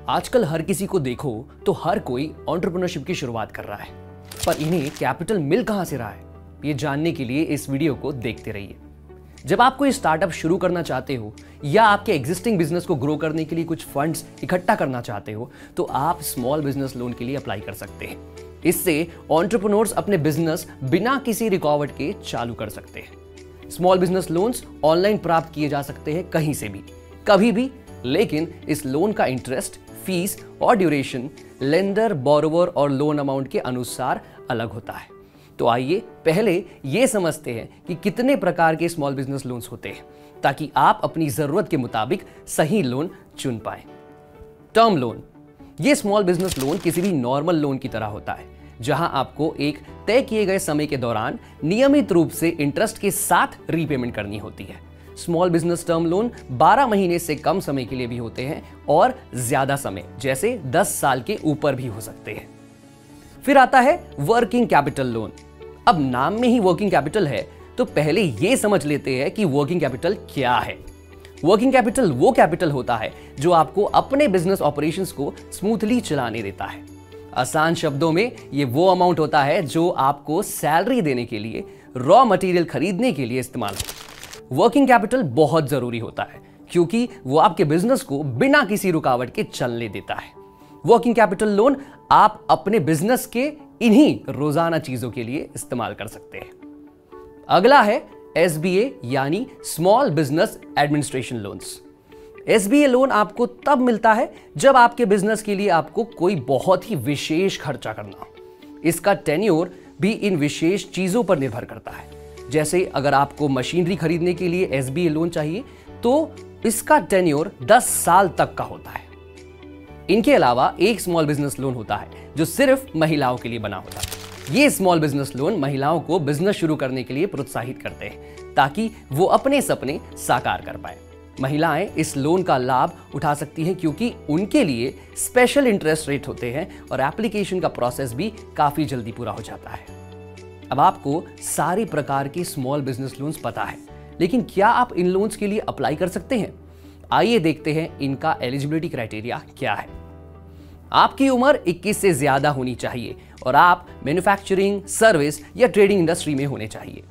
आजकल हर किसी को देखो तो हर कोई एंटरप्रेन्योरशिप की शुरुआत कर रहा है, पर इन्हें कैपिटल मिल कहां से रहा है, ये जानने के लिए इस वीडियो को देखते रहिए। जब आप कोई स्टार्टअप शुरू करना चाहते हो या आपके एग्जिस्टिंग बिजनेस को ग्रो करने के लिए कुछ फंड्स इकट्ठा करना चाहते हो तो आप स्मॉल बिजनेस लोन के लिए अप्लाई कर सकते हैं। इससे एंटरप्रेन्योर्स अपने बिजनेस बिना किसी रुकावट के चालू कर सकते हैं। स्मॉल बिजनेस लोन्स ऑनलाइन प्राप्त किए जा सकते हैं कहीं से भी, कभी भी, लेकिन इस लोन का इंटरेस्ट, फीस और ड्यूरेशन लेंडर, बोरोवर और लोन अमाउंट के अनुसार अलग होता है। तो आइए पहले ये समझते हैं कि कितने प्रकार के स्मॉल बिजनेस लोन्स होते हैं, ताकि आप अपनी जरूरत के मुताबिक सही लोन चुन पाएं। टर्म लोन, ये स्मॉल बिजनेस लोन किसी भी नॉर्मल लोन की तरह होता है, जहां आपको एक तय किए गए समय के दौरान नियमित रूप से इंटरेस्ट के साथ रीपेमेंट करनी होती है। स्मॉल बिजनेस टर्म लोन 12 महीने से कम समय के लिए भी होते हैं और ज्यादा समय जैसे 10 साल के ऊपर भी हो सकते हैं। फिर आता है वर्किंग कैपिटल लोन। अब नाम में ही वर्किंग कैपिटल है, तो पहले यह समझ लेते हैं कि वर्किंग कैपिटल क्या है। वर्किंग कैपिटल वो कैपिटल होता है जो आपको अपने बिजनेस ऑपरेशंस को स्मूथली चलाने देता है। आसान शब्दों में ये वो अमाउंट होता है जो आपको सैलरी देने के लिए, रॉ मटेरियल खरीदने के लिए इस्तेमाल हो। वर्किंग कैपिटल बहुत जरूरी होता है क्योंकि वो आपके बिजनेस को बिना किसी रुकावट के चलने देता है। वर्किंग कैपिटल लोन आप अपने बिजनेस के इन्हीं रोजाना चीजों के लिए इस्तेमाल कर सकते हैं। अगला है एसबीए यानी small business administration loans. SBA loan आपको तब मिलता है जब आपके बिजनेस के लिए आपको कोई बहुत ही विशेष खर्चा करना हो। इसका टेन्योर भी इन विशेष चीजों पर निर्भर करता है। जैसे अगर आपको मशीनरी खरीदने के लिए एसबीए लोन चाहिए तो इसका टेन्योर 10 साल तक का होता है। इनके अलावा एक स्मॉल बिजनेस लोन होता है जो सिर्फ महिलाओं के लिए बना होता है। ये स्मॉल बिजनेस लोन महिलाओं को बिजनेस शुरू करने के लिए प्रोत्साहित करते हैं ताकि वो अपने सपने साकार कर पाए। महिलाएं इस लोन का लाभ उठा सकती हैं क्योंकि उनके लिए स्पेशल इंटरेस्ट रेट होते हैं और एप्लीकेशन का प्रोसेस भी काफी जल्दी पूरा हो जाता है। अब आपको सारे प्रकार के स्मॉल बिजनेस लोन्स पता है, लेकिन क्या आप इन लोन्स के लिए अप्लाई कर सकते हैं? आइए देखते हैं इनका एलिजिबिलिटी क्राइटेरिया क्या है। आपकी उम्र 21 से ज्यादा होनी चाहिए और आप मैन्युफैक्चरिंग, सर्विस या ट्रेडिंग इंडस्ट्री में होने चाहिए।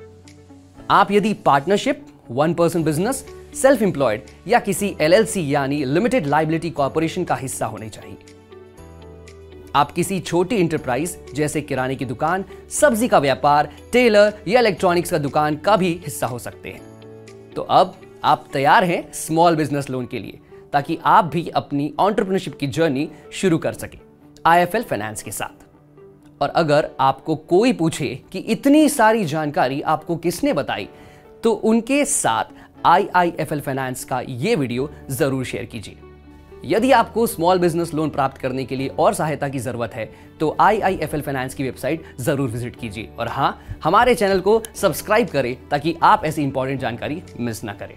आप यदि partnership, 1 person business, self employed या किसी एलएलसी यानी लिमिटेड लायबिलिटी कॉर्पोरेशन का हिस्सा होने चाहिए। आप किसी छोटी इंटरप्राइज जैसे किराने की दुकान, सब्जी का व्यापार, टेलर या इलेक्ट्रॉनिक्स का दुकान का भी हिस्सा हो सकते हैं। तो अब आप तैयार हैं स्मॉल बिजनेस लोन के लिए, ताकि आप भी अपनी एंटरप्रेन्योरशिप की जर्नी शुरू कर सके आईएफएल फाइनेंस के साथ। और अगर आपको कोई पूछे कि इतनी सारी जानकारी आपको किसने बताई, तो उनके साथ आईआईएफएल फाइनेंस का यह वीडियो जरूर शेयर कीजिए। यदि आपको स्मॉल बिजनेस लोन प्राप्त करने के लिए और सहायता की जरूरत है तो आईआईएफएल फाइनेंस की वेबसाइट जरूर विजिट कीजिए और हाँ, हमारे चैनल को सब्सक्राइब करें ताकि आप ऐसी इंपॉर्टेंट जानकारी मिस ना करें।